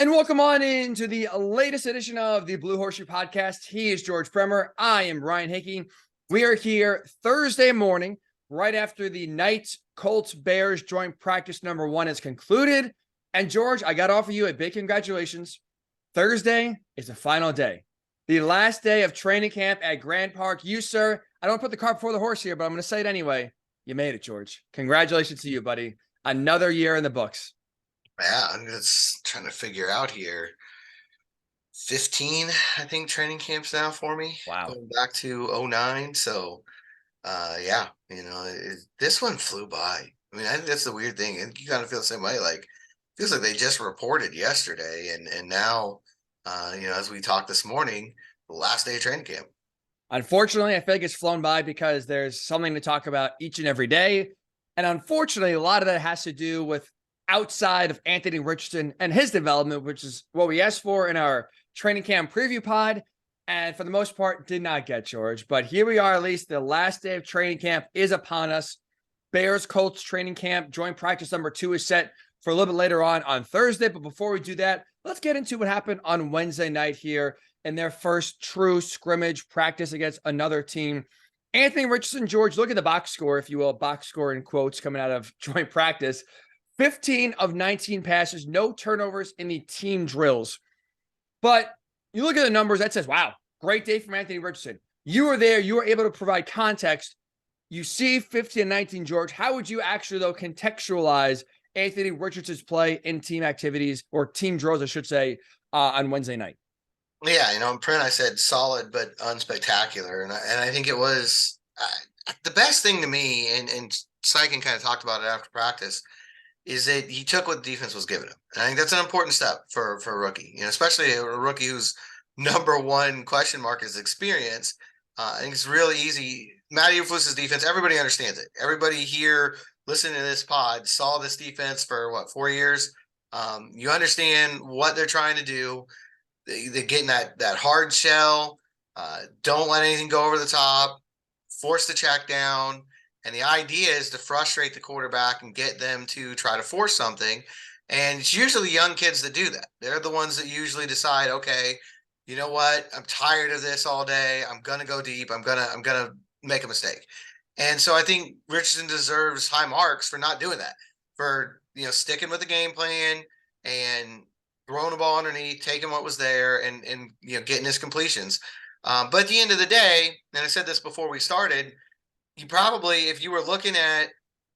And welcome on into the latest edition of the Blue Horseshoe podcast. He is George Bremer. I am Ryan Hickey. We are here Thursday morning, right after the night Colts-Bears joint practice number 1 is concluded. And George, I got to offer you a big congratulations. Thursday is the final day. The last day of training camp at Grand Park. You, sir, I don't put the cart before the horse here, but I'm going to say it anyway. You made it, George. Congratulations to you, buddy. Another year in the books. Yeah, I'm just trying to figure out here. 15, I think, training camps now for me, Wow. going back to '09. So, yeah, this one flew by. I mean, I think that's the weird thing. And you kind of feel the same way. Like, feels like they just reported yesterday. And now, as we talked this morning, the last day of training camp. Unfortunately, I feel like it's flown by because there's something to talk about each and every day. And unfortunately, a lot of that has to do with outside of Anthony Richardson and his development, which is what we asked for in our training camp preview pod. And for the most part, did not get, George. But here we are, at least the last day of training camp is upon us. Bears Colts training camp joint practice number 2 is set for a little bit later on Thursday. But before we do that, let's get into what happened on Wednesday night here in their first true scrimmage practice against another team. Anthony Richardson, George, look at the box score, if you will, box score in quotes coming out of joint practice. 15 of 19 passes, no turnovers in the team drills. But you look at the numbers, that says, wow, great day from Anthony Richardson. You were there, you were able to provide context. You see 15 and 19, George. How would you actually, though, contextualize Anthony Richardson's play in team activities, or team drills, I should say, on Wednesday night? Yeah, in print I said solid but unspectacular. And I think it was the best thing to me, and Sykin kind of talked about it after practice, is that he took what the defense was giving him. And I think that's an important step for a rookie, especially a rookie whose number one question mark is experience. I think it's really easy. Matty Eberflus's defense, everybody understands it. Everybody here listening to this pod saw this defense for 4 years. You understand what they're trying to do. They're getting that hard shell. Don't let anything go over the top. Force the check down. And the idea is to frustrate the quarterback and get them to try to force something. And it's usually young kids that do that. They're the ones that usually decide, okay, you know what? I'm tired of this all day. I'm gonna go deep. I'm gonna make a mistake. And so I think Richardson deserves high marks for not doing that, for sticking with the game plan and throwing the ball underneath, taking what was there, and getting his completions. But at the end of the day, and I said this before we started, you probably, if you were looking at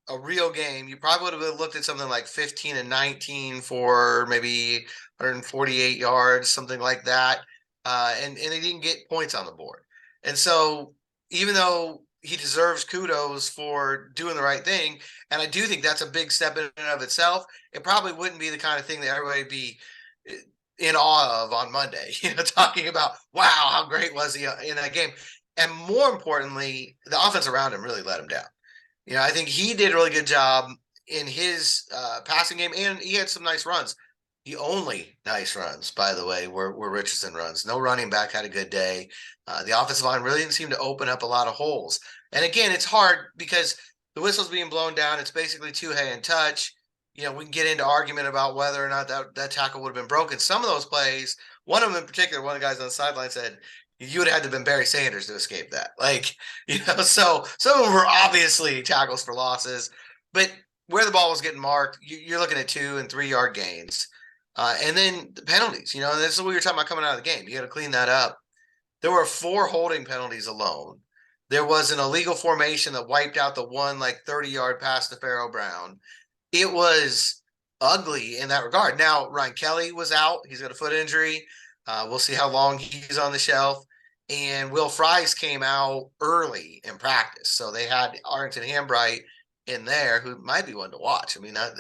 a real game, you probably would have looked at something like 15 and 19 for maybe 148 yards, something like that. And they didn't get points on the board. And so even though he deserves kudos for doing the right thing, and I do think that's a big step in and of itself, it probably wouldn't be the kind of thing that everybody would be in awe of on Monday, talking about, wow, how great was he in that game? And more importantly, the offense around him really let him down. I think he did a really good job in his passing game, and he had some nice runs. The only nice runs, by the way, were Richardson runs. No running back had a good day. The offensive line really didn't seem to open up a lot of holes. And again, it's hard because the whistle's being blown down. It's basically two-hand touch. We can get into argument about whether or not that tackle would have been broken. Some of those plays, one of them in particular, one of the guys on the sideline said, you would have had to have been Barry Sanders to escape that. So some of them were obviously tackles for losses, but where the ball was getting marked, you're looking at 2 and 3 yard gains. And then the penalties, this is what we were talking about coming out of the game. You got to clean that up. There were 4 holding penalties alone. There was an illegal formation that wiped out the one 30-yard pass to Pharaoh Brown. It was ugly in that regard. Now, Ryan Kelly was out. He's got a foot injury. We'll see how long he's on the shelf. And Will Fries came out early in practice. So they had Arlington Hambright in there, who might be one to watch. I mean, I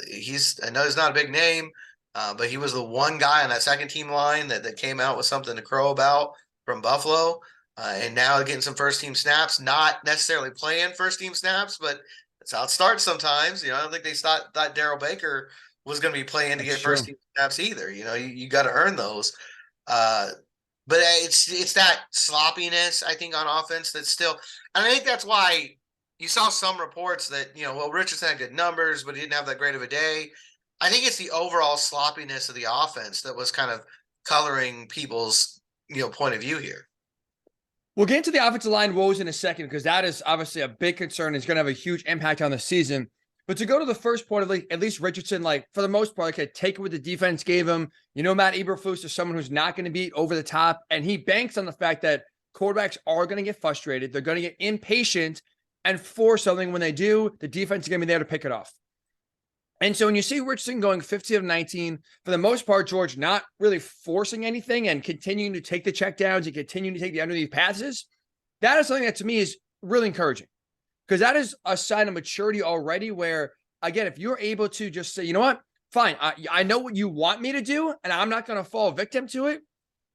know he's not a big name, but he was the one guy on that second team line that came out with something to crow about from Buffalo. And now getting some first team snaps, not necessarily playing first team snaps, but that's how it starts sometimes. I don't think they thought Darryl Baker was going to be playing to get first team snaps either. You got to earn those. But it's that sloppiness, I think, on offense that's still, and I think that's why you saw some reports that, Richardson had good numbers, but he didn't have that great of a day. I think it's the overall sloppiness of the offense that was kind of coloring people's, point of view here. We'll get into the offensive line woes in a second because that is obviously a big concern. It's going to have a huge impact on the season. But to go to the first point of at least Richardson, for the most part, take it what the defense gave him. Matt Eberflus is someone who's not going to be over the top, and he banks on the fact that quarterbacks are going to get frustrated. They're going to get impatient, and for something when they do, the defense is going to be there to pick it off. And so when you see Richardson going 15 of 19, for the most part, George, not really forcing anything and continuing to take the checkdowns and continuing to take the underneath passes, that is something that to me is really encouraging because that is a sign of maturity already where, again, if you're able to just say, you know what, fine, I know what you want me to do and I'm not going to fall victim to it,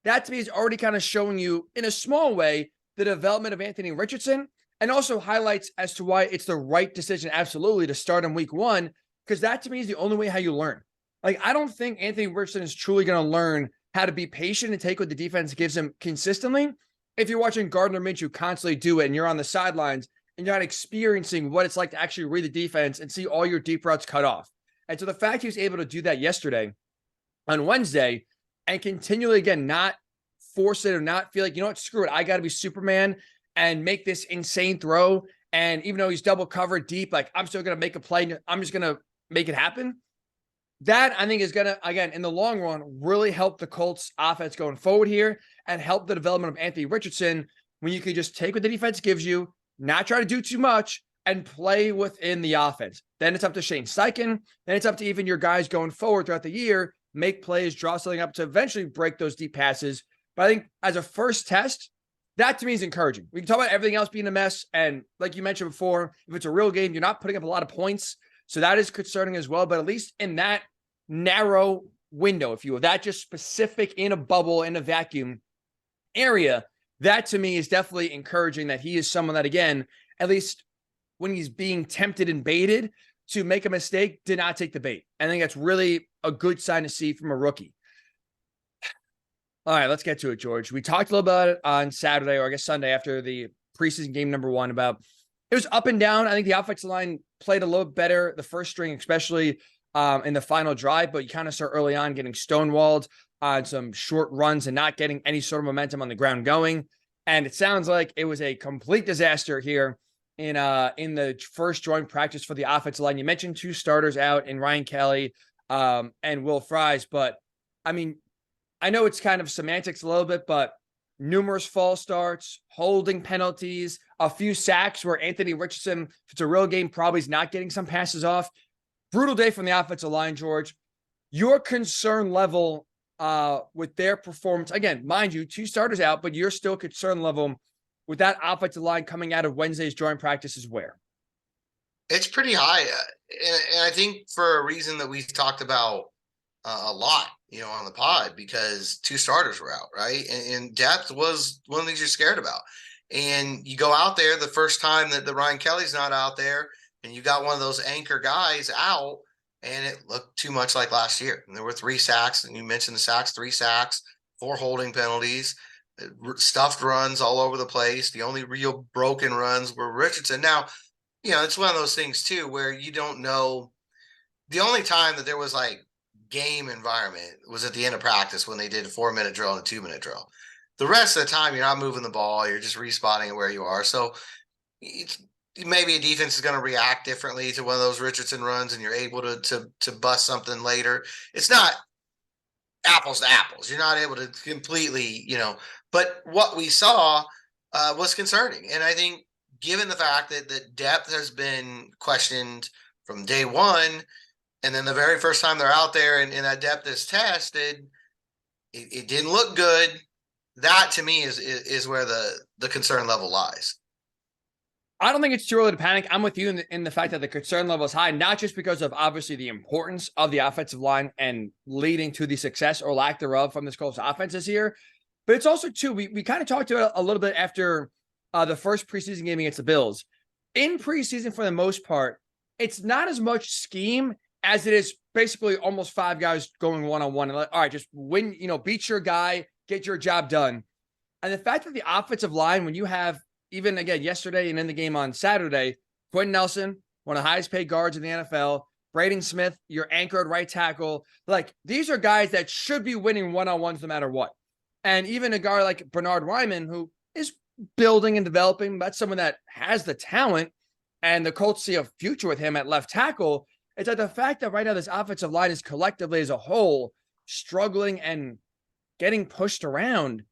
that to me is already kind of showing you in a small way the development of Anthony Richardson and also highlights as to why it's the right decision, absolutely, to start in week 1. Because that to me is the only way how you learn. I don't think Anthony Richardson is truly going to learn how to be patient and take what the defense gives him consistently if you're watching Gardner Minshew constantly do it and you're on the sidelines and you're not experiencing what it's like to actually read the defense and see all your deep routes cut off. And so the fact he was able to do that yesterday on Wednesday and continually, again, not force it or not feel like, you know what, screw it, I got to be Superman and make this insane throw. And even though he's double covered deep, I'm still going to make a play. I'm just going to make it happen. That I think is going to, again, in the long run, really help the Colts offense going forward here and help the development of Anthony Richardson when you can just take what the defense gives you, not try to do too much, and play within the offense. Then it's up to Shane Steichen. Then it's up to even your guys going forward throughout the year, make plays, draw something up to eventually break those deep passes. But I think as a first test, that to me is encouraging. We can talk about everything else being a mess. And like you mentioned before, if it's a real game, you're not putting up a lot of points. So that is concerning as well. But at least in that narrow window, if you will, that just specific in a bubble, in a vacuum area, that to me is definitely encouraging that he is someone that, again, at least when he's being tempted and baited to make a mistake, did not take the bait. I think that's really a good sign to see from a rookie. All right, let's get to it, George. We talked a little about it on Saturday, or I guess Sunday after the preseason game number 1 about it was up and down. I think the offensive line played a little better, the first string, especially in the final drive, but you kind of start early on getting stonewalled on some short runs and not getting any sort of momentum on the ground going. And it sounds like it was a complete disaster here in the first joint practice for the offensive line. You mentioned 2 starters out in Ryan Kelly and Will Fries, but I mean, I know it's kind of semantics a little bit, but numerous false starts, holding penalties, a few sacks where Anthony Richardson, if it's a real game, probably is not getting some passes off. Brutal day from the offensive line, George. Your concern level with their performance, again, mind you, 2 starters out, but you're still concern level with that offensive line coming out of Wednesday's joint practice is where? It's pretty high. And I think for a reason that we've talked about a lot, on the pod, because 2 starters were out, right? And depth was one of the things you're scared about. And you go out there the first time that the Ryan Kelly's not out there, and you got one of those anchor guys out, and it looked too much like last year. And there were 3 sacks, and you mentioned the sacks, 3 sacks, 4 holding penalties, stuffed runs all over the place. The only real broken runs were Richardson. Now, it's one of those things too, where you don't know. The only time that there was game environment was at the end of practice when they did a 4-minute drill and a 2-minute drill. The rest of the time, you're not moving the ball. You're just respotting it where you are. So maybe a defense is going to react differently to one of those Richardson runs, and you're able to bust something later. It's not apples to apples. You're not able to completely, but what we saw was concerning. And I think given the fact that the depth has been questioned from day one, and then the very first time they're out there and that depth is tested, it didn't look good. That to me is where the concern level lies. I don't think it's too early to panic. I'm with you in the fact that the concern level is high, not just because of obviously the importance of the offensive line and leading to the success or lack thereof from this Colts offense this year, but it's also too, we kind of talked to it a little bit after the first preseason game against the Bills. In preseason, for the most part, it's not as much scheme as it is basically almost 5 guys going one-on-one and all right, just win, beat your guy, get your job done. And the fact that the offensive line, when you have, even again yesterday and in the game on Saturday, Quentin Nelson, one of the highest paid guards in the NFL, Braden Smith, your anchor at right tackle. Like, these are guys that should be winning one-on-ones no matter what. And even a guy like Bernard Wyman, who is building and developing, that's someone that has the talent, and the Colts see a future with him at left tackle. It's like the fact that right now this offensive line is collectively as a whole struggling and getting pushed around.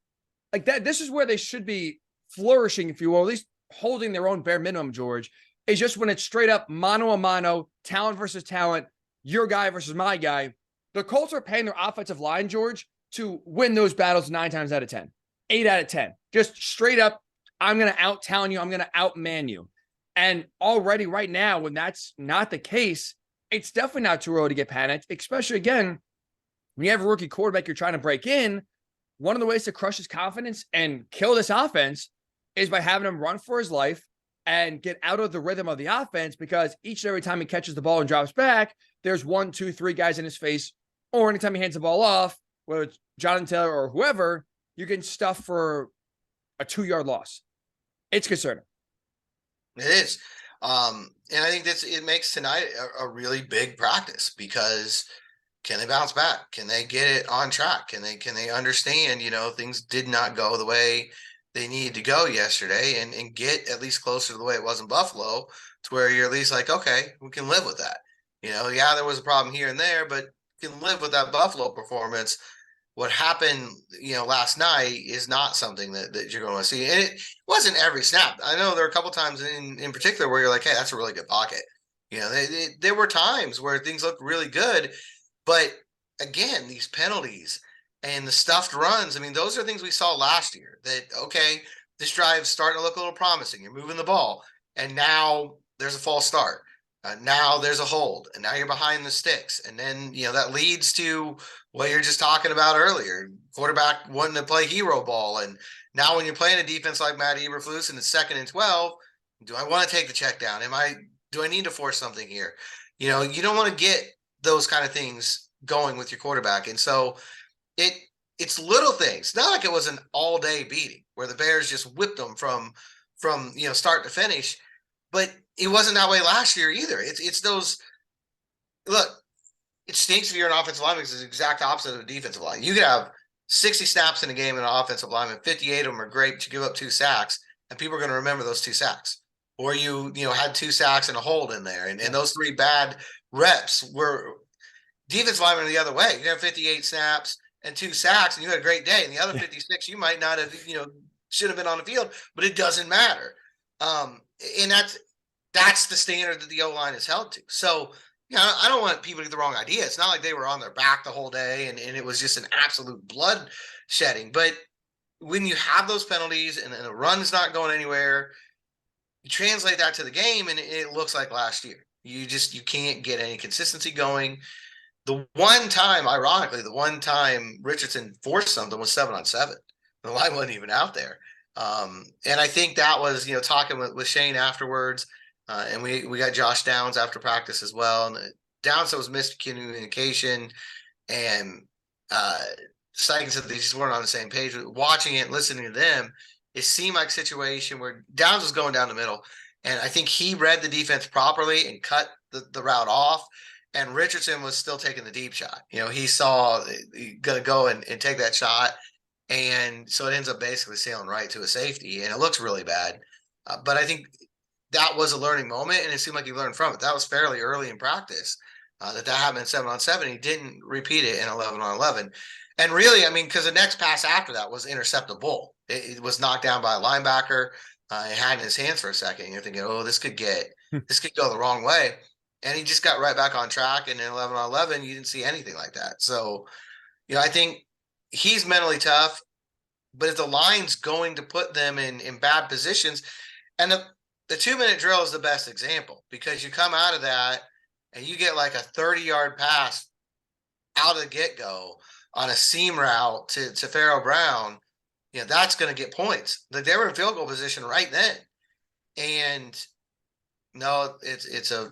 Like that, this is where they should be flourishing, if you will, at least holding their own bare minimum, George, is just when it's straight up mano a mano, talent versus talent, your guy versus my guy. The Colts are paying their offensive line, George, to win those battles 9 times out of 10, 8 out of 10. Just straight up, I'm going to out-talent you. I'm going to outman you. And already right now, when that's not the case, it's definitely not too early to get panicked, especially, again, when you have a rookie quarterback you're trying to break in. One of the ways to crush his confidence and kill this offense is by having him run for his life and get out of the rhythm of the offense, because each and every time he catches the ball and drops back, there's 1, 2, 3 guys in his face, or anytime he hands the ball off, whether it's Jonathan Taylor or whoever, you can stuff for a 2-yard loss. It's concerning. It is. And I think it makes tonight a really big practice, because can they bounce back? Can they get it on track? Can they understand, things did not go the way they needed to go yesterday, and get at least closer to the way it was in Buffalo, to where you're at least like, okay, we can live with that. Yeah, there was a problem here and there, but you can live with that Buffalo performance. What happened, last night is not something that you're going to see. And it wasn't every snap. I know there were a couple times in particular where you're like, hey, that's a really good pocket. There were times where things looked really good, but again, these penalties and the stuffed runs, I mean, those are things we saw last year that, okay, this drive's starting to look a little promising. You're moving the ball, and now there's a false start. Now there's a hold, and now you're behind the sticks. And then, that leads to what you're just talking about earlier. Quarterback wanting to play hero ball. And now when you're playing a defense like Matt Eberflus and it's 2nd and 12, do I want to take the check down? Do I need to force something here? You don't want to get those kind of things going with your quarterback. And so it's little things. Not like it was an all-day beating where the Bears just whipped them from start to finish, but it wasn't that way last year either. It's those, look, it stinks if you're an offensive lineman, because it's the exact opposite of a defensive line. You could have 60 snaps in a game in an offensive lineman, 58 of them are great, but you give up 2 sacks, and people are going to remember those 2 sacks. Or you had 2 sacks and a hold in there, and those 3 bad reps were defensive linemen the other way. You have 58 snaps and 2 sacks, and you had a great day. And the other 56, you might not have, should have been on the field, but it doesn't matter. And that's the standard that the O-line is held to. So, I don't want people to get the wrong idea. It's not like they were on their back the whole day and it was just an absolute blood shedding. But when you have those penalties and the run's not going anywhere, you translate that to the game, and it looks like last year. You can't get any consistency going. The one time Richardson forced something was 7-on-7. The line wasn't even out there. And I think that was, talking with Shane afterwards. And we got Josh Downs after practice as well. And Downs was miscommunication, and Steichen said they just weren't on the same page. Watching it, listening to them, it seemed like a situation where Downs was going down the middle, and I think he read the defense properly and cut the route off. And Richardson was still taking the deep shot. He saw he going to go and take that shot, and so it ends up basically sailing right to a safety, and it looks really bad. But I think that was a learning moment, and it seemed like he learned from it. That was fairly early in practice that happened in 7-on-7. He didn't repeat it in 11-on-11. And really, because the next pass after that was interceptable. It was knocked down by a linebacker. It had in his hands for a second. And you're thinking, oh, this could go the wrong way. And he just got right back on track. And in 11-on-11, you didn't see anything like that. So, I think he's mentally tough. But if the line's going to put them in bad positions, and the 2-minute drill is the best example, because you come out of that and you get like a 30-yard pass out of the get-go on a seam route to Pharaoh Brown, that's going to get points. Like, they were in field goal position right then. And no, it's a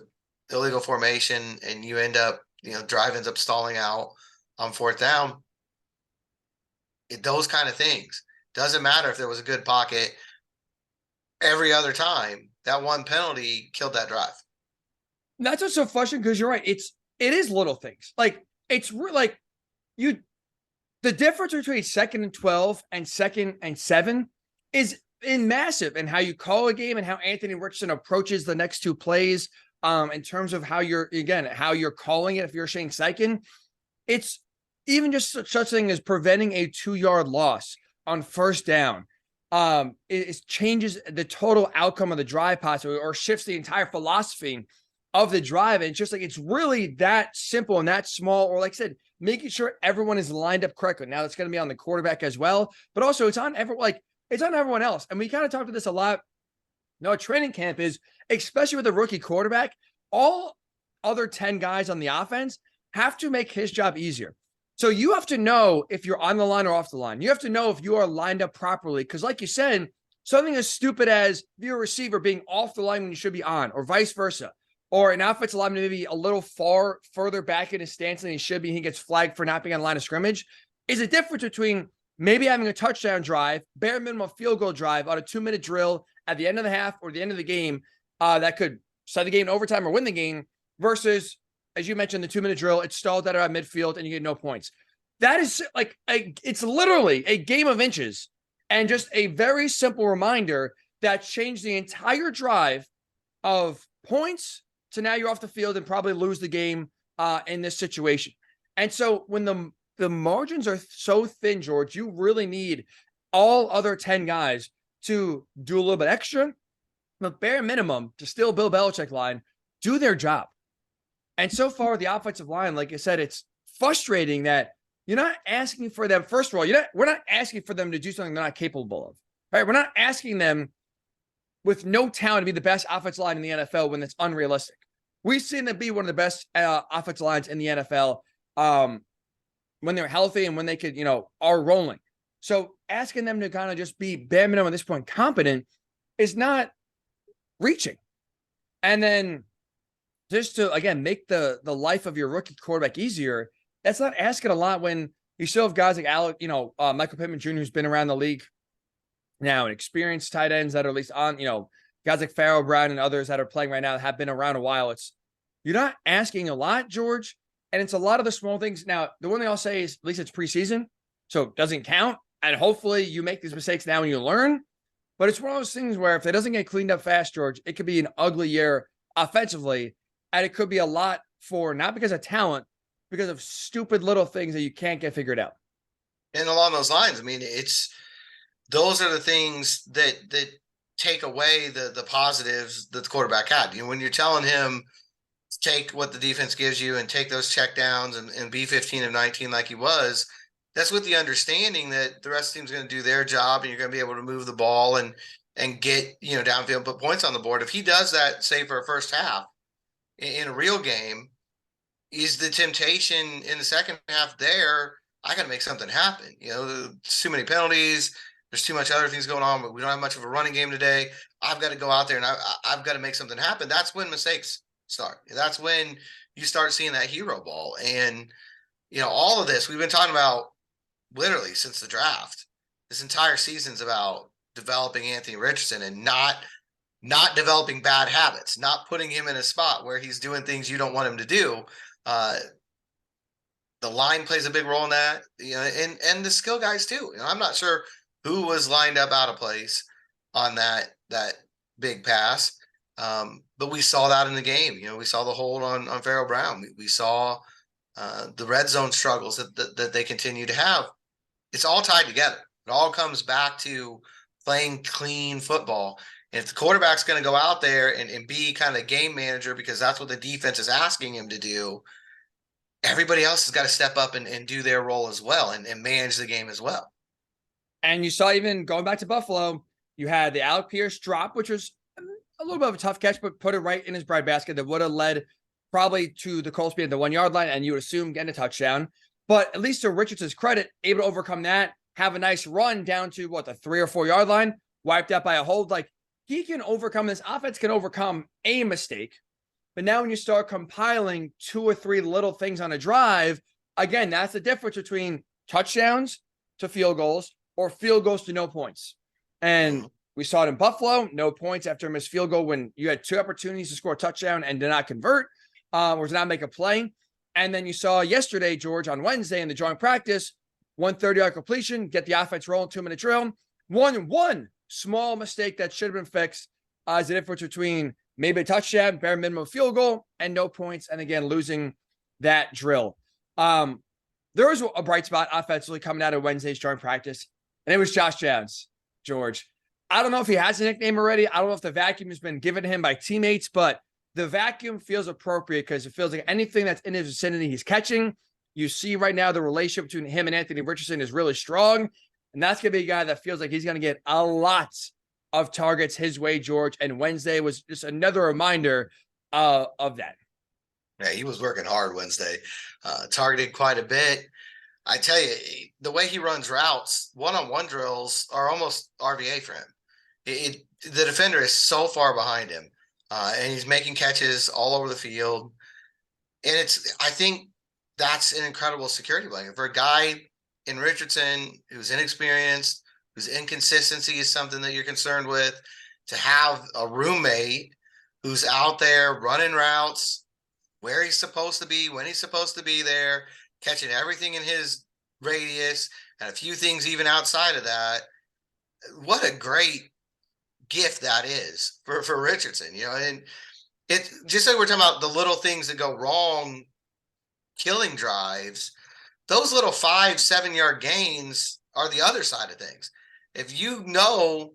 illegal formation, and you end up, drive ends up stalling out on 4th down. Those kind of things. Doesn't matter if there was a good pocket. Every other time, that one penalty killed that drive. That's what's so frustrating because you're right. It is little things. Like it's like you the difference between 2nd and 12 and 2nd and 7 is massive in how you call a game and how Anthony Richardson approaches the next two plays. In terms of how you're calling it. If you're Shane Steichen, it's even just such thing as preventing a 2-yard loss on first down. It changes the total outcome of the drive possibly, or shifts the entire philosophy of the drive. And it's just like, it's really that simple and that small, or like I said, making sure everyone is lined up correctly. Now it's going to be on the quarterback as well, but also it's on everyone else. And we kind of talked about this a lot. No, training camp is, especially with a rookie quarterback, all other 10 guys on the offense have to make his job easier. So you have to know if you're on the line or off the line. You have to know if you are lined up properly. Because like you said, something as stupid as your receiver being off the line when you should be on, or vice versa, or an offensive lineman maybe a little further back in his stance than he should be, he gets flagged for not being on the line of scrimmage, is a difference between maybe having a touchdown drive, bare minimum field goal drive on a 2-minute drill at the end of the half or the end of the game that could set the game in overtime or win the game, versus, as you mentioned, the 2-minute drill, it's stalled out at midfield and you get no points. That is like, it's literally a game of inches, and just a very simple reminder that changed the entire drive of points to now you're off the field and probably lose the game in this situation. And so when the margins are so thin, George, you really need all other 10 guys to do a little bit extra, but bare minimum, to steal Bill Belichick line, do their job. And so far, the offensive line, like I said, it's frustrating that you're not asking for them. First of all, we're not asking for them to do something they're not capable of. Right? We're not asking them with no talent to be the best offensive line in the NFL when it's unrealistic. We've seen them be one of the best offensive lines in the NFL when they're healthy and when they could, are rolling. So asking them to kind of just be bare minimum at this point competent is not reaching. And then just to, again, make the life of your rookie quarterback easier, that's not asking a lot when you still have guys like Michael Pittman Jr., who's been around the league now, and experienced tight ends that are at least on, guys like Pharaoh Brown and others that are playing right now that have been around a while. You're not asking a lot, George, and it's a lot of the small things. Now, the one thing I'll say is, at least it's preseason, so it doesn't count, and hopefully you make these mistakes now and you learn. But it's one of those things where if it doesn't get cleaned up fast, George, it could be an ugly year offensively, and it could be a lot for, not because of talent, because of stupid little things that you can't get figured out. And along those lines, I mean, those are the things that take away the positives that the quarterback had. When you're telling him take what the defense gives you and take those check downs and be 15 of 19 like he was, that's with the understanding that the rest of the team's going to do their job and you're going to be able to move the ball and get, downfield, put points on the board. If he does that, say for a first half in a real game, is the temptation in the second half there, I got to make something happen. There's too many penalties. There's too much other things going on, but we don't have much of a running game today. I've got to go out there and I've got to make something happen. That's when mistakes start. That's when you start seeing that hero ball. And, all of this we've been talking about literally since the draft. This entire season's about developing Anthony Richardson and not developing bad habits, not putting him in a spot where he's doing things you don't want him to do. The line plays a big role in that, and the skill guys too. I'm not sure who was lined up out of place on that big pass. But we saw that in the game. We saw the hold on Pharaoh Brown. We saw the red zone struggles that they continue to have. It's all tied together. It all comes back to playing clean football. And if the quarterback's going to go out there and be kind of game manager, because that's what the defense is asking him to do, everybody else has got to step up and do their role as well and manage the game as well. And you saw, even going back to Buffalo, you had the Alec Pierce drop, which was a little bit of a tough catch, but put it right in his breadbasket that would have led probably to the Colts being at the 1-yard line, and you would assume getting a touchdown. But at least to Richardson's credit, able to overcome that, have a nice run down to the 3 or 4 yard line, wiped out by a hold. Like, he can overcome this. Offense can overcome a mistake. But now when you start compiling 2 or 3 little things on a drive, again, that's the difference between touchdowns to field goals or field goals to no points. And We saw it in Buffalo, no points after a missed field goal when you had 2 opportunities to score a touchdown and did not convert, or did not make a play. And then you saw yesterday, George, on Wednesday in the joint practice, 130-yard completion, get the offense rolling, 2-minute drill. One small mistake that should have been fixed is the difference between maybe a touchdown, bare minimum field goal, and no points, and again, losing that drill. There was a bright spot offensively coming out of Wednesday's joint practice, and it was Josh Downs, George. I don't know if he has a nickname already. I don't know if the vacuum has been given to him by teammates, but the vacuum feels appropriate because it feels like anything that's in his vicinity, he's catching. You see right now the relationship between him and Anthony Richardson is really strong, and that's going to be a guy that feels like he's going to get a lot of targets his way, George, and Wednesday was just another reminder of that. Yeah, he was working hard Wednesday, targeted quite a bit. I tell you, the way he runs routes, one-on-one drills are almost RVA for him. The defender is so far behind him, and he's making catches all over the field. And I think that's an incredible security blanket for a guy in Richardson who's inexperienced, whose inconsistency is something that you're concerned with. To have a roommate who's out there running routes where he's supposed to be, when he's supposed to be there, catching everything in his radius and a few things even outside of that. What a great gift that is for Richardson, and it just like we're talking about the little things that go wrong, killing drives, those little 5-7 yard gains are the other side of things. If you know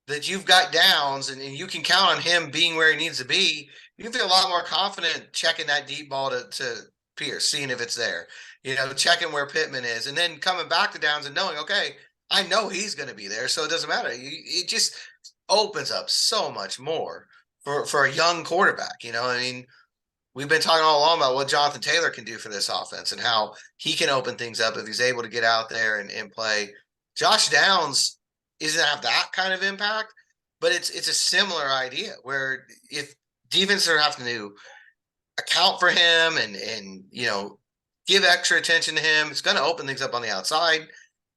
that you've got Downs and you can count on him being where he needs to be, you can feel a lot more confident checking that deep ball to Pierce, seeing if it's there, checking where Pittman is, and then coming back to Downs and knowing, okay, I know he's going to be there, so it doesn't matter. It just opens up so much more for a young quarterback. We've been talking all along about what Jonathan Taylor can do for this offense and how he can open things up if he's able to get out there and play. Josh Downs isn't have that kind of impact, but it's a similar idea where if defenses are having to account for him and give extra attention to him, it's going to open things up on the outside,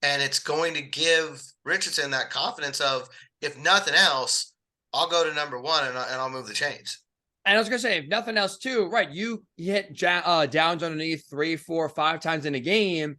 and it's going to give Richardson that confidence of, if nothing else, I'll go to number one and I'll move the chains. And I was going to say, if nothing else too, right, you hit Downs underneath 3, 4, 5 times in a game.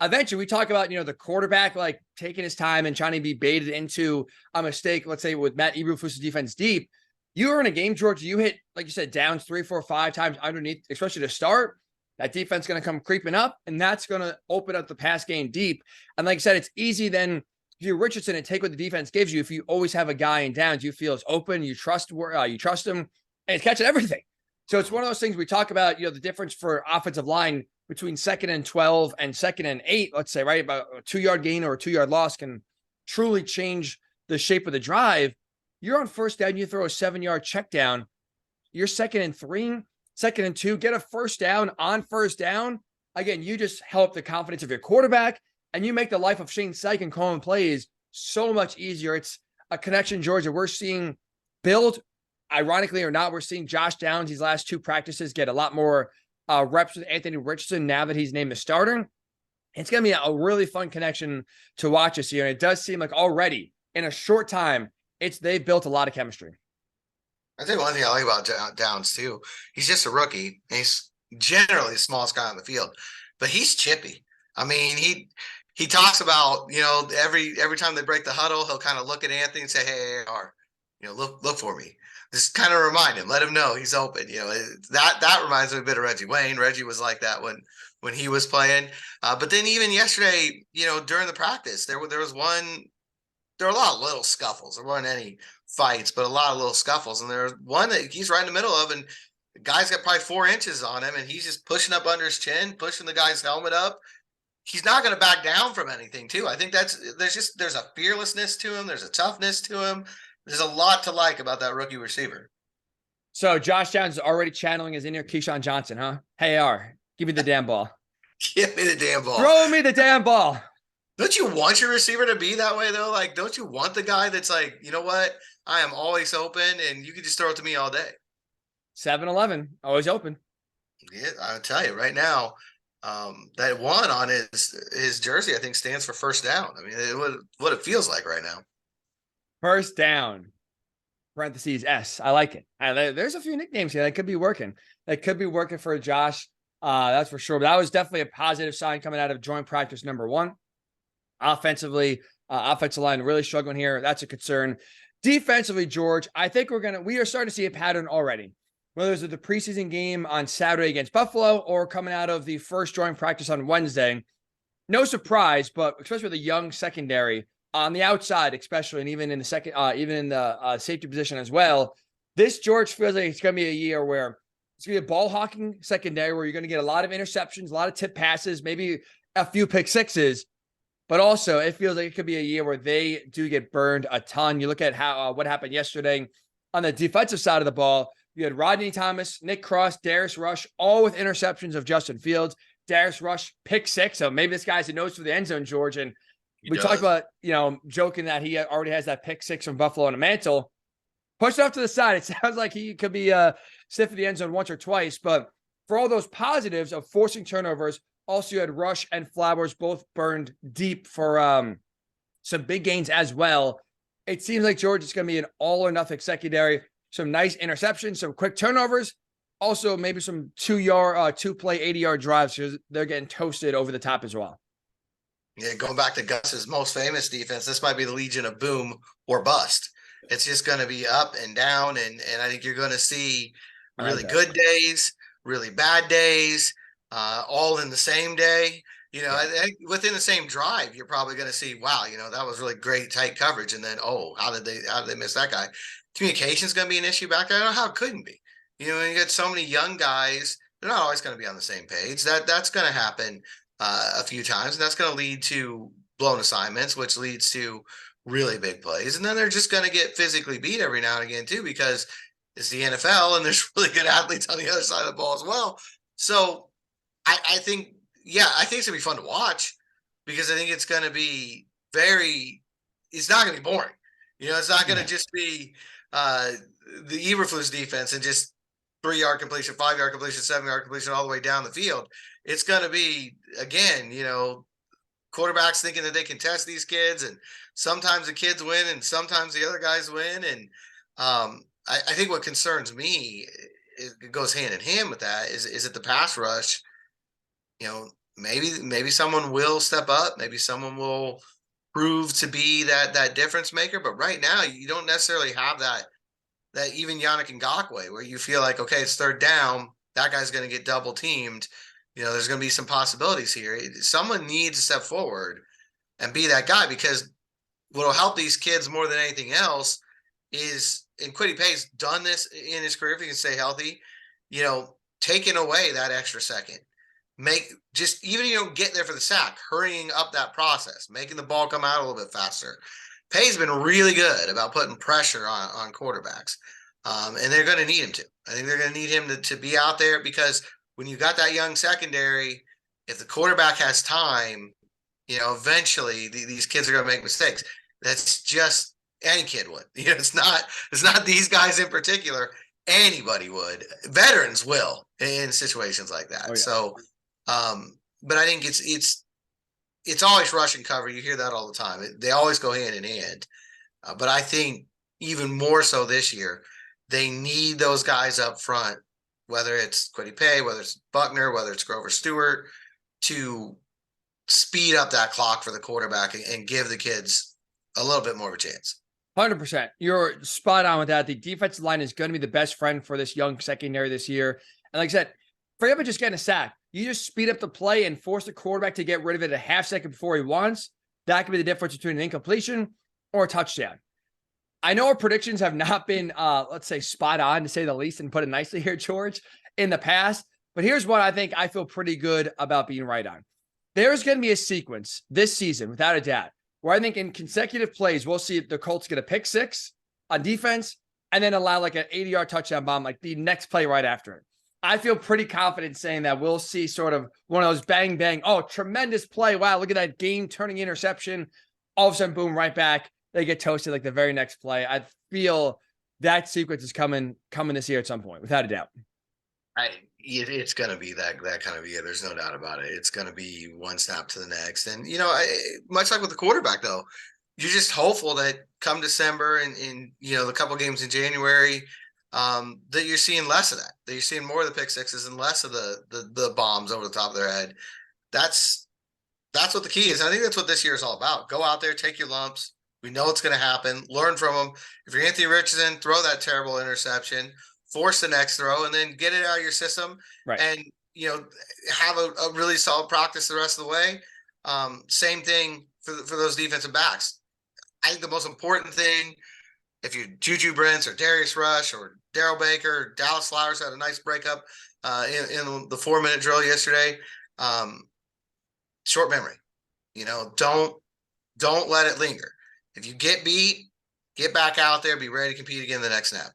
Eventually, we talk about, the quarterback, like, taking his time and trying to be baited into a mistake, let's say, with Matt Eberflus's defense deep. You were in a game, George, you hit, like you said, Downs 3, 4, 5 times underneath, especially to start. That defense is going to come creeping up, and that's going to open up the pass game deep. And like I said, it's easy then, if you're Richardson, and take what the defense gives you. If you always have a guy in Downs, you feel it's open, you trust him, and he's catching everything. So it's one of those things we talk about, the difference for offensive line between 2nd and 12 and 2nd and 8, let's say, right? About a 2-yard gain or a 2-yard loss can truly change the shape of the drive. You're on first down, you throw a 7-yard check down. You're 2nd and 3, 2nd and 2, get a first down on first down. Again, you just help the confidence of your quarterback, and you make the life of Shane Steichen calling plays so much easier. It's a connection, George, that we're seeing build. Ironically or not, we're seeing Josh Downs these last 2 practices get a lot more reps with Anthony Richardson now that he's named the starter. It's going to be a really fun connection to watch this year. And it does seem like already in a short time, they've built a lot of chemistry. I think one thing I like about Downs too, he's just a rookie. He's generally the smallest guy on the field, but he's chippy. I mean, he talks about, every time they break the huddle, he'll kind of look at Anthony and say, "Hey, look for me." Just kind of remind him, let him know he's open. That reminds me a bit of Reggie Wayne. Reggie was like that when he was playing. But then even yesterday, during the practice, there were a lot of little scuffles. There weren't any fights, but a lot of little scuffles. And there's one that he's right in the middle of, and the guy's got probably 4 inches on him, and he's just pushing up under his chin, pushing the guy's helmet up. He's not going to back down from anything too. I think there's a fearlessness to him. There's a toughness to him. There's a lot to like about that rookie receiver. So Josh Downs is already channeling his inner Keyshawn Johnson, huh? Hey, give me the damn ball. Give me the damn ball. Throw me the damn ball. Don't you want your receiver to be that way, though? Like, don't you want the guy that's like, you know what? I am always open, and you can just throw it to me all day. 7-11, always open. Yeah, I'll tell you right now, that 1 on his jersey, I think, stands for first down. I mean, what it feels like right now. First down, parentheses S. I like it. There's a few nicknames here that could be working. That could be working for Josh. That's for sure. But that was definitely a positive sign coming out of joint practice number 1. Offensively, offensive line really struggling here. That's a concern. Defensively, George, I think we are starting to see a pattern already. Whether it's the preseason game on Saturday against Buffalo or coming out of the first joint practice on Wednesday. No surprise, but especially with a young secondary on the outside, especially, and even in the second, even in the safety position as well. This, George, feels like it's going to be a year where it's going to be a ball hawking secondary where you're going to get a lot of interceptions, a lot of tip passes, maybe a few pick sixes. But also, it feels like it could be a year where they do get burned a ton. You look at how what happened yesterday on the defensive side of the ball. You had Rodney Thomas, Nick Cross, Darius Rush, all with interceptions of Justin Fields. Darius Rush, pick 6. So maybe this guy's a nose for the end zone, George. And we talked about, joking that he already has that pick 6 from Buffalo on a mantle. Push it off to the side. It sounds like he could be stiff for the end zone once or twice. But for all those positives of forcing turnovers, also you had Rush and Flowers both burned deep for some big gains as well. It seems like, George, it's going to be an all or nothing secondary. Some nice interceptions, some quick turnovers. Also, maybe some 2-play, 80-yard drives because they're getting toasted over the top as well. Yeah, going back to Gus's most famous defense, this might be the Legion of Boom or Bust. It's just going to be up and down, and I think you're going to see really good days, really bad days, all in the same day. I think within the same drive, you're probably going to see, wow, that was really great tight coverage, and then how did they miss that guy? Communication is going to be an issue back there. I don't know how it couldn't be. When you get so many young guys, they're not always going to be on the same page. That's going to happen a few times, and that's going to lead to blown assignments, which leads to really big plays. And then they're just going to get physically beat every now and again too, because it's the NFL and there's really good athletes on the other side of the ball as well. So I think it's going to be fun to watch because I think it's going to be it's not going to be boring. It's not going to just be the Eberflus defense and just 3-yard completion, 5-yard completion, 7-yard completion all the way down the field. It's going to be, again, quarterbacks thinking that they can test these kids, and sometimes the kids win and sometimes the other guys win. And I think what concerns me, it goes hand in hand with that, is it the pass rush? Maybe someone will step up, maybe someone will prove to be that difference maker. But right now, you don't necessarily have that even Yannick Ngakoue, where you feel like, okay, it's third down, that guy's going to get double teamed. There's going to be some possibilities here. Someone needs to step forward and be that guy, because what will help these kids more than anything else is, and Kwity Paye's done this in his career, if he can stay healthy, taking away that extra second. Even getting there for the sack, hurrying up that process, making the ball come out a little bit faster. Paye's been really good about putting pressure on quarterbacks, and they're going to need him to. I think they're going to need him to be out there, because when you got that young secondary, if the quarterback has time, eventually these kids are going to make mistakes. That's just any kid would. It's not these guys in particular. Anybody would. Veterans will in situations like that. Oh, yeah. So, but I think it's always rush and cover. You hear that all the time. They always go hand in hand. But I think even more so this year, they need those guys up front, whether it's Kwity Paye, whether it's Buckner, whether it's Grover Stewart, to speed up that clock for the quarterback and give the kids a little bit more of a chance. 100%. You're spot on with that. The defensive line is going to be the best friend for this young secondary this year. And like I said, forget about just getting a sack. You just speed up the play and force the quarterback to get rid of it a half second before he wants. That could be the difference between an incompletion or a touchdown. I know our predictions have not been, let's say, spot on, to say the least, and put it nicely here, George, in the past. But here's what I feel pretty good about being right on. There's going to be a sequence this season, without a doubt, where I think in consecutive plays, we'll see the Colts get a pick 6 on defense and then allow like an 80-yard touchdown bomb, like the next play right after it. I feel pretty confident saying that we'll see sort of one of those bang, bang, oh, tremendous play. Wow, look at that game-turning interception. All of a sudden, boom, right back. They get toasted like the very next play. I feel that sequence is coming this year at some point, without a doubt. It's going to be that kind of year. There's no doubt about it. It's going to be one snap to the next. And, much like with the quarterback, though, you're just hopeful that come December and the couple games in January, that you're seeing less of that you're seeing more of the pick sixes and less of the bombs over the top of their head. That's what the key is. I think that's what this year is all about. Go out there, take your lumps. We know it's going to happen. Learn from them. If you're Anthony Richardson, throw that terrible interception, force the next throw, and then get it out of your system. Right. And have a really solid practice the rest of the way. Same thing for those defensive backs. I think the most important thing, if you're Juju Brents or Darius Rush or Daryl Baker, or Dallas Flowers had a nice breakup in the 4-minute drill yesterday. Short memory, don't let it linger. If you get beat, get back out there, be ready to compete again the next snap.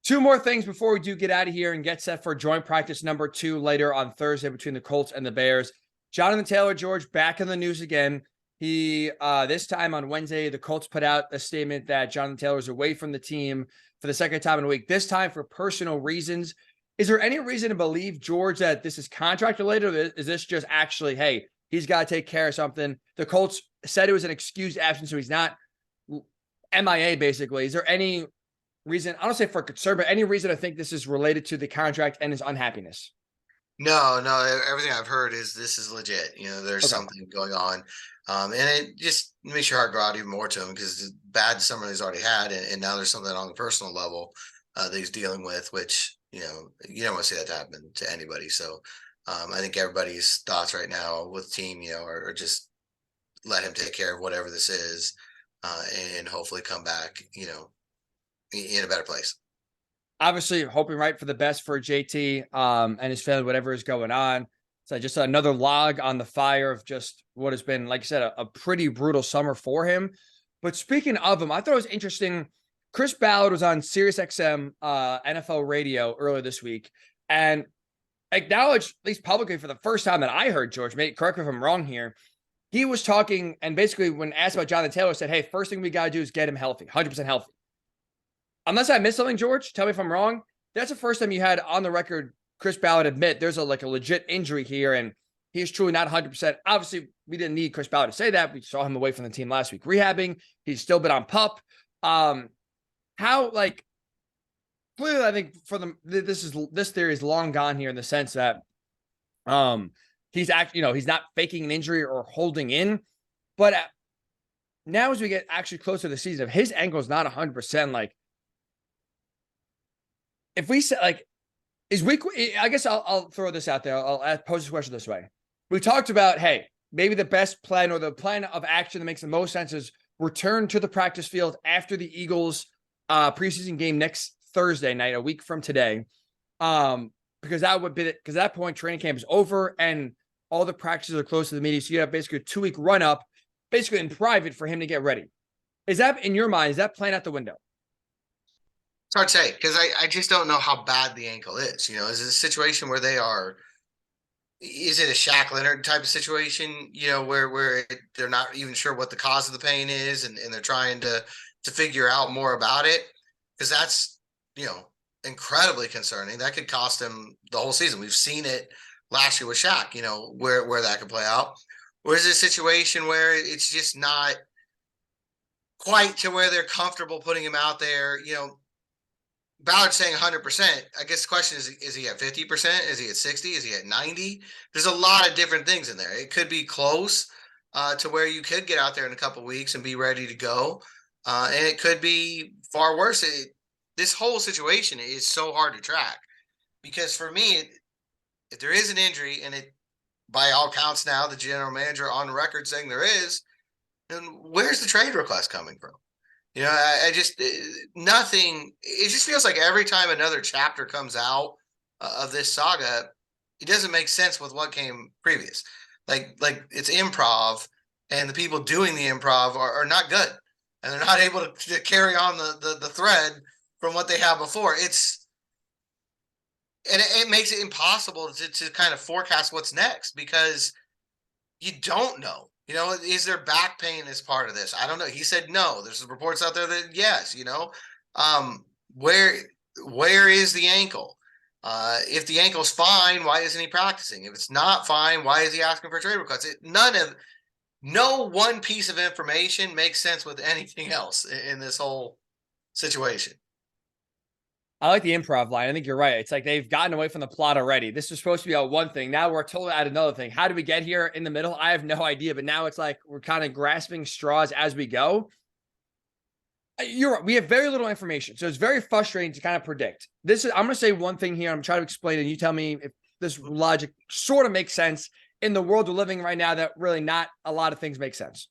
Two more things before we do get out of here and get set for joint practice number 2 later on Thursday between the Colts and the Bears. Jonathan Taylor, George, back in the news again. He, this time on Wednesday, the Colts put out a statement that Jonathan Taylor is away from the team for the second time in a week, this time for personal reasons. Is there any reason to believe, George, that this is contract related, or is this just actually, hey, he's got to take care of something? The Colts said it was an excused absence, so he's not MIA, basically. Is there any reason, I don't say for concern, but any reason to think this is related to the contract and his unhappiness? No, everything I've heard is this is legit. There's something going on. And it just makes your heart go out even more to him, because the bad summer he's already had, and now there's something on the personal level that he's dealing with, which, you don't want to see that to happen to anybody. So I think everybody's thoughts right now with the team, are just let him take care of whatever this is, and hopefully come back, in a better place. Obviously, hoping right for the best for JT and his family, whatever is going on. So just another log on the fire of just what has been, like I said, a pretty brutal summer for him. But speaking of him, I thought it was interesting. Chris Ballard was on SiriusXM NFL radio earlier this week and acknowledged, at least publicly for the first time that I heard, George, correct me if I'm wrong here, he was talking and basically when asked about Jonathan Taylor said, hey, first thing we got to do is get him healthy, 100% healthy. Unless I missed something, George, tell me if I'm wrong. That's the first time you had on the record Chris Ballard admit there's a legit injury here, and he's truly not 100%. Obviously, we didn't need Chris Ballard to say that. We saw him away from the team last week rehabbing. He's still been on PUP. How, clearly, I think for them, this theory is long gone here in the sense that he's he's not faking an injury or holding in. But now as we get actually closer to the season, if his ankle is not 100%, if we say is week, I guess I'll throw this out there. I'll pose this question this way. We talked about, hey, maybe the best plan or the plan of action that makes the most sense is return to the practice field after the Eagles preseason game next Thursday night, a week from today. Because that would be, because at that point training camp is over and all the practices are close to the media. So you have basically a 2-week run up, basically in private for him to get ready. Is that, in your mind, is that plan out the window? It's hard to say, because I just don't know how bad the ankle is. Is it a situation where is it a Shaq Leonard type of situation, where they're not even sure what the cause of the pain is and they're trying to figure out more about it? Because that's, incredibly concerning. That could cost him the whole season. We've seen it last year with Shaq, where that could play out. Or is it a situation where it's just not quite to where they're comfortable putting him out there? Ballard's saying 100%. I guess the question is he at 50%? Is he at 60? Is he at 90? There's a lot of different things in there. It could be close to where you could get out there in a couple of weeks and be ready to go. And it could be far worse. This whole situation is so hard to track, because for me, if there is an injury, and it, by all counts now, the general manager on record saying there is, then where's the trade request coming from? I just, nothing, it just feels like every time another chapter comes out of this saga, it doesn't make sense with what came previous. Like it's improv, and the people doing the improv are not good, and they're not able to carry on the thread from what they have before. And it makes it impossible to kind of forecast what's next, because you don't know. Is there back pain as part of this? I don't know. He said no. There's reports out there that yes. Where is the ankle? If the ankle's fine, why isn't he practicing? If it's not fine, why is he asking for a trade request? None of no one piece of information makes sense with anything else in this whole situation. I like the improv line. I think you're right. It's like they've gotten away from the plot already. This was supposed to be about one thing. Now we're told at another thing. How did we get here in the middle? I have no idea. But now it's like we're kind of grasping straws as we go. You're right. We have very little information. So it's very frustrating to kind of predict. I'm going to say one thing here. I'm trying to explain it. And you tell me if this logic sort of makes sense in the world we're living right now, that really not a lot of things make sense.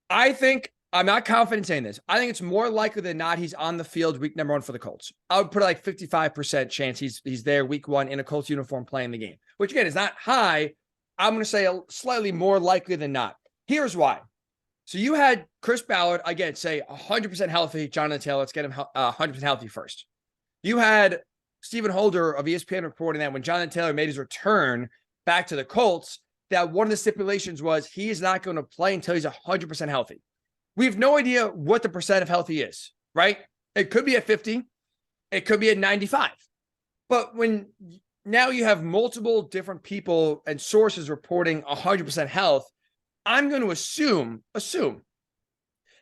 I think I'm not confident saying this. I think it's more likely than not he's on the field week number 1 for the Colts. I would put like 55% chance he's there week 1 in a Colts uniform playing the game, which again is not high. I'm going to say slightly more likely than not. Here's why. So you had Chris Ballard, again, say 100% healthy. Jonathan Taylor, let's get him 100% healthy first. You had Stephen Holder of ESPN reporting that when Jonathan Taylor made his return back to the Colts, that one of the stipulations was he is not going to play until he's 100% healthy. We have no idea what the percent of healthy is, right? It could be at 50. It could be at 95. But when now you have multiple different people and sources reporting 100% health, I'm going to assume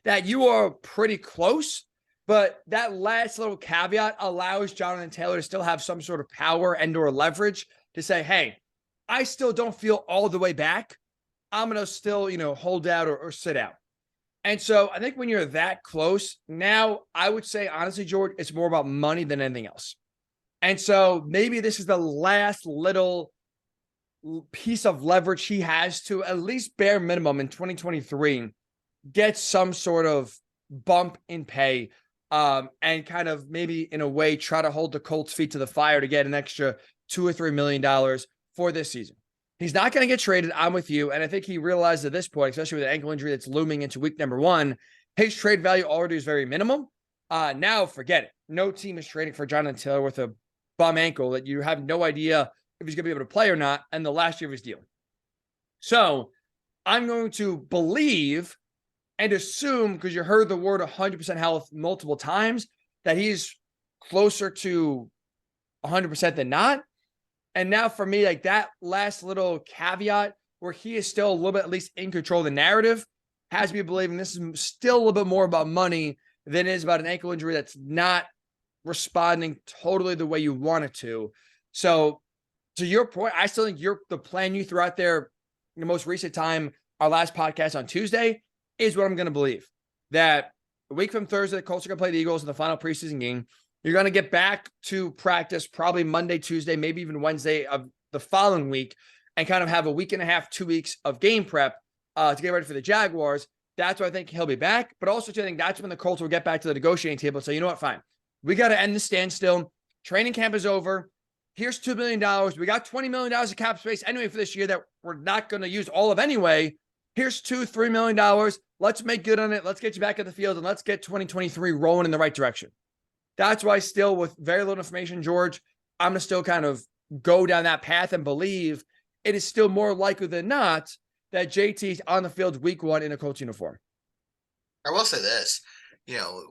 that you are pretty close, but that last little caveat allows Jonathan Taylor to still have some sort of power and or leverage to say, hey, I still don't feel all the way back. I'm going to still, hold out or sit out. And so I think when you're that close, now I would say, honestly, George, it's more about money than anything else. And so maybe this is the last little piece of leverage he has to at least bare minimum in 2023 get some sort of bump in pay and kind of maybe in a way try to hold the Colts' feet to the fire to get an extra $2 or $3 million for this season. He's not going to get traded. I'm with you. And I think he realized at this point, especially with an ankle injury that's looming into week number 1, his trade value already is very minimum. Now forget it. No team is trading for Jonathan Taylor with a bum ankle that you have no idea if he's going to be able to play or not, and the last year of his deal. So I'm going to believe and assume, because you heard the word 100% health multiple times, that he's closer to 100% than not. And now for me, like that last little caveat where he is still a little bit at least in control of the narrative has me believing this is still a little bit more about money than it is about an ankle injury that's not responding totally the way you want it to. So to your point, I still think the plan you threw out there in the most recent time, our last podcast on Tuesday, is what I'm going to believe. That a week from Thursday, the Colts are going to play the Eagles in the final preseason game. You're going to get back to practice probably Monday, Tuesday, maybe even Wednesday of the following week, and kind of have a week and a half, 2 weeks of game prep to get ready for the Jaguars. That's why I think he'll be back. But also, I think that's when the Colts will get back to the negotiating table and say, you know what, fine. We got to end the standstill. Training camp is over. Here's $2 million. We got $20 million of cap space anyway for this year that we're not going to use all of anyway. Here's $2-3 million. Let's make good on it. Let's get you back at the field and let's get 2023 rolling in the right direction. That's why still with very little information, George, I'm going to still kind of go down that path and believe it is still more likely than not that JT's on the field week 1 in a Colts uniform. I will say this,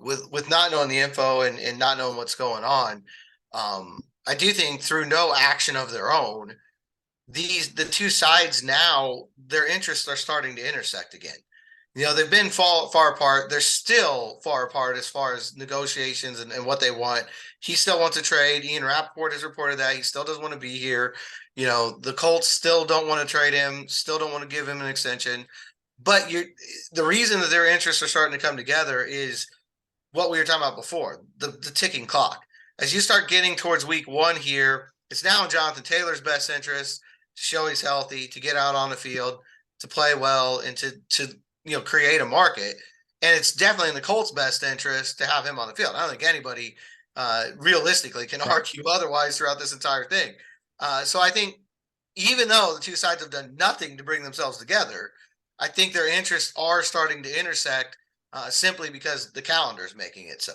with not knowing the info and not knowing what's going on, I do think through no action of their own, the two sides now, their interests are starting to intersect again. They've been far apart. They're still far apart as far as negotiations and what they want. He still wants to trade. Ian Rappaport has reported that he still doesn't want to be here. The Colts still don't want to trade him, still don't want to give him an extension. But the reason that their interests are starting to come together is what we were talking about before, the ticking clock. As you start getting towards week 1 here, it's now in Jonathan Taylor's best interest to show he's healthy, to get out on the field, to play well, and to create a market. And it's definitely in the Colts' best interest to have him on the field. I don't think anybody realistically can argue otherwise throughout this entire thing. So I think even though the two sides have done nothing to bring themselves together, I think their interests are starting to intersect simply because the calendar is making it so.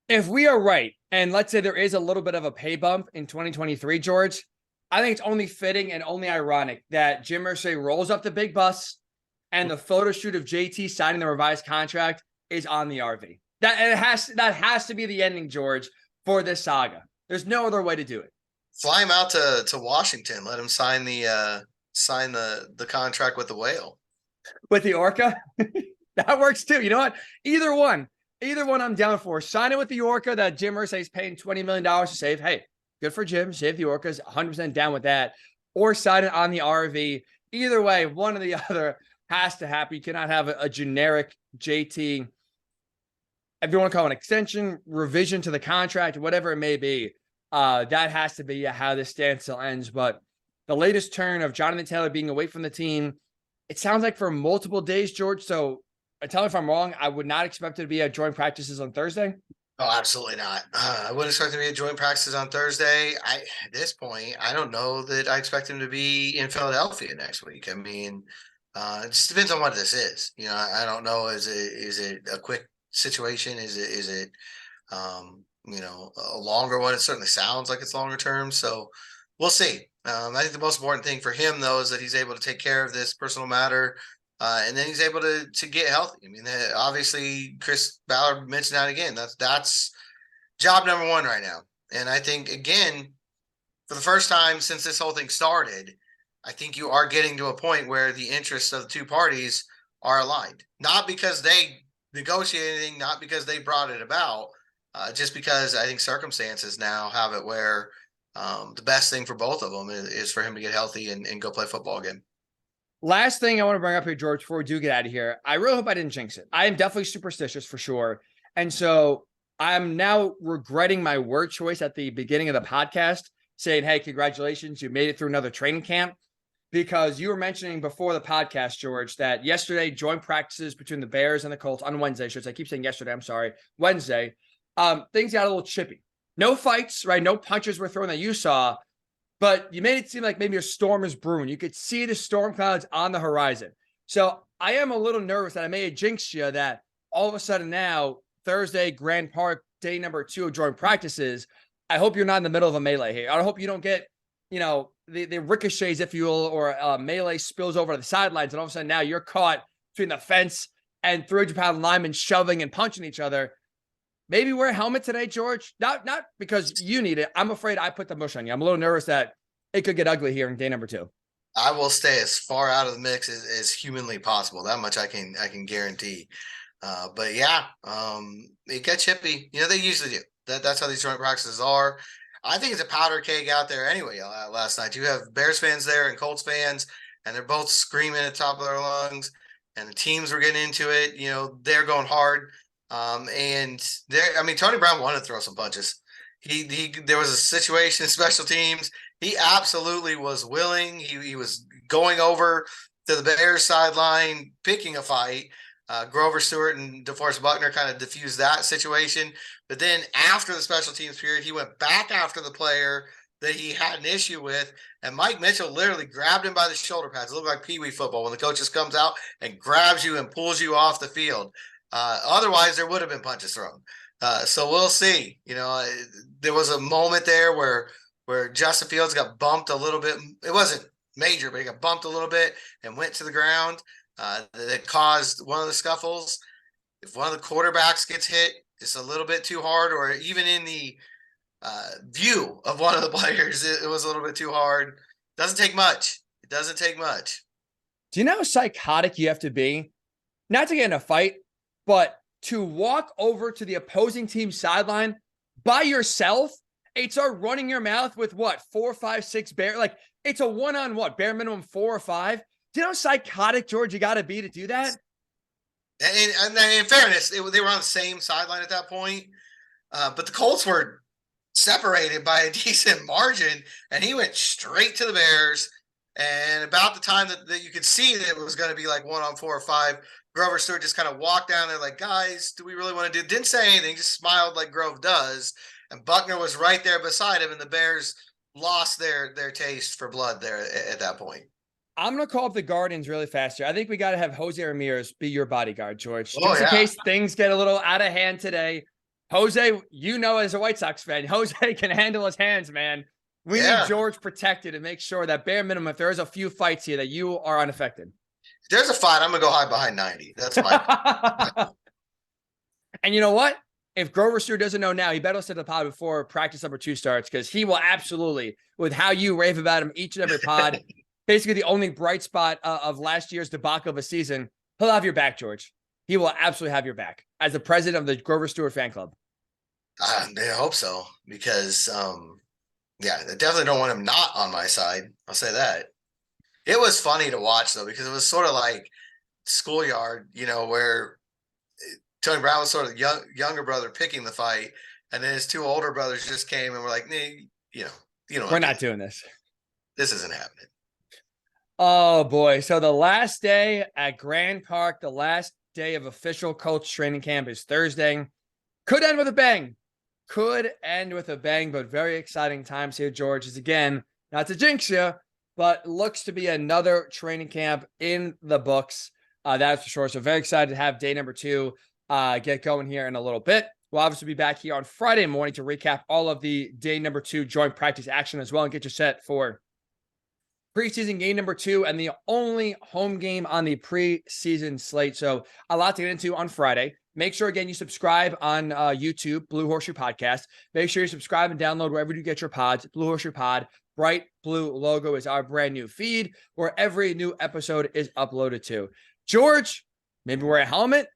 If we are right, and let's say there is a little bit of a pay bump in 2023, George, I think it's only fitting and only ironic that Jim Irsay rolls up the big bus and the photo shoot of JT signing the revised contract is on the RV. That has to be the ending, George, for this saga. There's no other way to do it. Fly him out to Washington. Let him sign the sign the contract with the whale. With the Orca. That works too. You know what? Either one I'm down for. Sign it with the Orca that Jim Irsay is paying $20 million to save. Hey, good for Jim. Save the Orcas. 100% down with that. Or sign it on the RV. Either way, one or the other has to happen. You cannot have a generic JT, if you want to call it an extension, revision to the contract, whatever it may be. That has to be how this standstill ends. But the latest turn of Jonathan Taylor being away from the team, it sounds like for multiple days, George. So tell me if I'm wrong. I would not expect it to be at joint practices on Thursday. Oh, absolutely not. I wouldn't expect him to be at joint practices on Thursday. At this point, I don't know that I expect him to be in Philadelphia next week. I mean, it just depends on what this is. You know, I don't know. Is it a quick situation? Is it a longer one? It certainly sounds like it's longer term. So we'll see. I think the most important thing for him, though, is that he's able to take care of this personal matter. And then he's able to get healthy. I mean, obviously, Chris Ballard mentioned that again. That's job number one right now. And I think, again, for the first time since this whole thing started, I think you are getting to a point where the interests of the two parties are aligned. Not because they negotiated anything, not because they brought it about, just because I think circumstances now have it where the best thing for both of them is for him to get healthy and go play football again. Last thing I want to bring up here, George, before we do get out of here, I really hope I didn't jinx it. I am definitely superstitious for sure. And so I'm now regretting my word choice at the beginning of the podcast saying, hey, congratulations, you made it through another training camp. Because you were mentioning before the podcast, George, that yesterday joint practices between the Bears and the Colts on Wednesday, I keep saying yesterday, I'm sorry, Wednesday, things got a little chippy. No fights, right? No punches were thrown that you saw. But you made it seem like maybe a storm is brewing. You could see the storm clouds on the horizon. So I am a little nervous that I may have jinxed you that all of a sudden now, Thursday, Grand Park, day number 2 of joint practices, I hope you're not in the middle of a melee here. I hope you don't get, the ricochets, if you will, or melee spills over to the sidelines. And all of a sudden now you're caught between the fence and 300-pound linemen shoving and punching each other. Maybe wear a helmet today, George. Not because you need it. I'm afraid I put the mush on you. I'm a little nervous that it could get ugly here in day number 2. I will stay as far out of the mix as humanly possible. That much I can guarantee. But yeah, it got chippy. They usually do. That's how these joint practices are. I think it's a powder keg out there anyway. Last night you have Bears fans there and Colts fans, and they're both screaming at the top of their lungs. And the teams were getting into it. They're going hard. Tony Brown wanted to throw some punches. There was a situation in special teams. He absolutely was willing. He was going over to the Bears sideline, picking a fight. Grover Stewart and DeForest Buckner kind of diffused that situation. But then after the special teams period, he went back after the player that he had an issue with. And Mike Mitchell literally grabbed him by the shoulder pads. It looked like Pee Wee football when the coach just comes out and grabs you and pulls you off the field. Otherwise, there would have been punches thrown. So we'll see. There was a moment there where Justin Fields got bumped a little bit. It wasn't major, but he got bumped a little bit and went to the ground. That caused one of the scuffles. If one of the quarterbacks gets hit just a little bit too hard, or even in the view of one of the players, it was a little bit too hard. Doesn't take much. It doesn't take much. Do you know how psychotic you have to be? Not to get in a fight, but to walk over to the opposing team's sideline by yourself and start running your mouth with 4, 5, 6 bear. Like it's a one-on-one, bare minimum 4 or 5. Do you know how psychotic, George, you got to be to do that? And in fairness, they were on the same sideline at that point. But the Colts were separated by a decent margin, and he went straight to the Bears. And about the time that you could see that it was going to be like 1-on-4 or 5, Grover Stewart just kind of walked down there like, guys, do we really want to do? Didn't say anything, just smiled like Grove does. And Buckner was right there beside him, and the Bears lost their taste for blood there at that point. I'm going to call up the Guardians really fast here. I think we got to have Jose Ramirez be your bodyguard, George. Just in case things get a little out of hand today. Jose, as a White Sox fan, Jose can handle his hands, man. We need George protected and make sure that bare minimum, if there's a few fights here, that you are unaffected. If there's a fight, I'm going to go hide behind 90. That's my And you know what? If Grover Stewart doesn't know now, he better listen to the pod before practice number 2 starts, because he will absolutely, with how you rave about him each and every pod, basically the only bright spot of last year's debacle of a season, he'll have your back, George. He will absolutely have your back as the president of the Grover Stewart fan club. I hope so, because yeah, I definitely don't want him not on my side. I'll say that. It was funny to watch though, because it was sort of like schoolyard, where Tony Brown was sort of younger brother picking the fight, and then his two older brothers just came and were like, you know, We're not doing this. This isn't happening. Oh boy. So the last day at Grand Park, the last day of official Colts training camp is Thursday. Could end with a bang. But very exciting times here, George. Is again, not to jinx you, but looks to be another training camp in the books. That's for sure. So very excited to have day number 2 get going here in a little bit. We'll obviously be back here on Friday morning to recap all of the day number 2 joint practice action as well and get you set for preseason game number 2 and the only home game on the preseason slate. So a lot to get into on Friday. Make sure, again, you subscribe on YouTube, Blue Horseshoe Podcast. Make sure you subscribe and download wherever you get your pods. Blue Horseshoe Pod. Bright blue logo is our brand new feed where every new episode is uploaded to. George, maybe wear a helmet.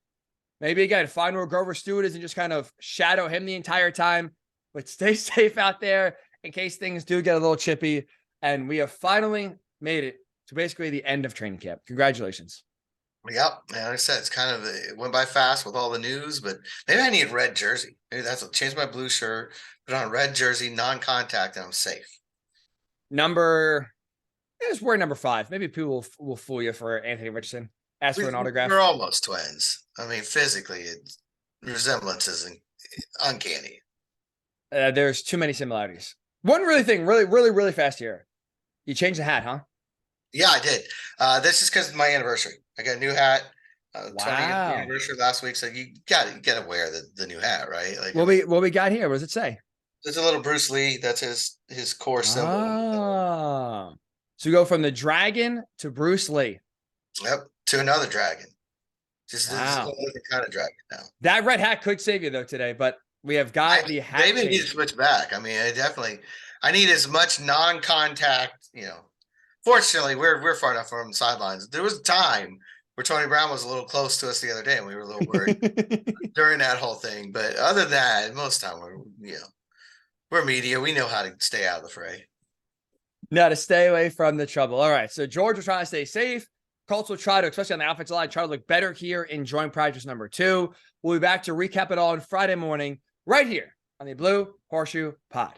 Maybe, again, find where Grover Stewart is and just kind of shadow him the entire time. But stay safe out there in case things do get a little chippy. And we have finally made it to basically the end of training camp. Congratulations. Yep. Like I said, it went by fast with all the news, but maybe I need a red jersey. Maybe that's what change my blue shirt, put on a red jersey, non-contact, and I'm safe. Just wear number 5. Maybe people will fool you for Anthony Richardson. Ask for an autograph. We're almost twins. I mean, physically, resemblance is uncanny. There's too many similarities. One really fast here. You changed the hat, huh? Yeah, I did. This is because of my anniversary. I got a new hat. Wow. 20th anniversary last week, so you gotta wear the new hat, right? Like what we got here? What does it say? There's a little Bruce Lee. That's his core symbol. Oh. So we go from the dragon to Bruce Lee. Yep, to another dragon. Just wow. a different kind of dragon now. That red hat could save you though today, but we have got the hat. Maybe need to switch back. I mean, I need as much non-contact. Fortunately, we're far enough from the sidelines. There was a time where Tony Brown was a little close to us the other day, and we were a little worried during that whole thing. But other than that, most of the time we're media. We know how to stay out of the fray. No, to stay away from the trouble. All right. So George will try to stay safe. Colts will try to, especially on the offensive line, try to look better here in joint practice number 2. We'll be back to recap it all on Friday morning right here on the Blue Horseshoe Pod.